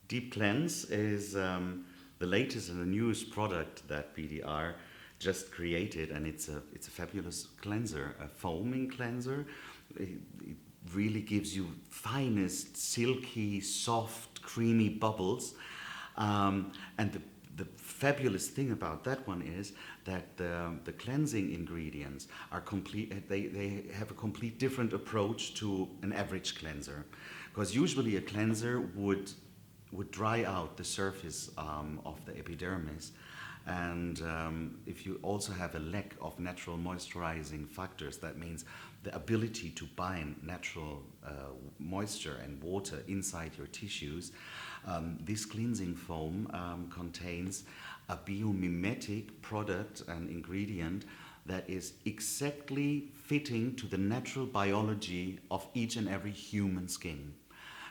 Deep Cleanse is the latest and the newest product that BDR just created, and it's a fabulous cleanser, a foaming cleanser. It really gives you finest, silky, soft, creamy bubbles, and the fabulous thing about that one is that the cleansing ingredients are complete. They have a complete different approach to an average cleanser, because usually a cleanser would dry out the surface of the epidermis. And if you also have a lack of natural moisturizing factors, that means the ability to bind natural moisture and water inside your tissues, this cleansing foam contains a biomimetic product and ingredient that is exactly fitting to the natural biology of each and every human skin.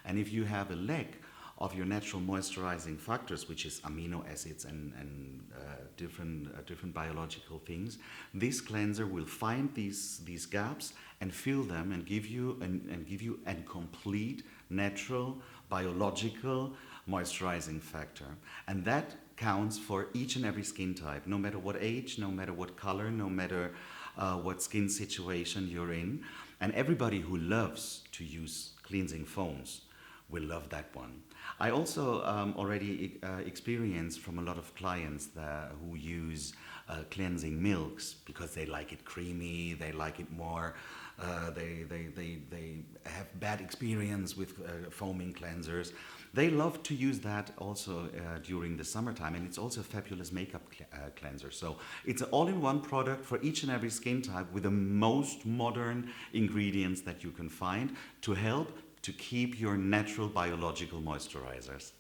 And if you have a lack of your natural moisturizing factors, which is amino acids and different biological things, this cleanser will find these gaps and fill them and give you a complete natural biological moisturizing factor. And that counts for each and every skin type, no matter what age, no matter what color, no matter what skin situation you're in. And everybody who loves to use cleansing foams will love that one. I also already experienced from a lot of clients who use cleansing milks because they like it creamy, they like it more. They have bad experience with foaming cleansers. They love to use that also during the summertime, and it's also a fabulous makeup cleanser. So it's an all-in-one product for each and every skin type with the most modern ingredients that you can find to help to keep your natural biological moisturizers.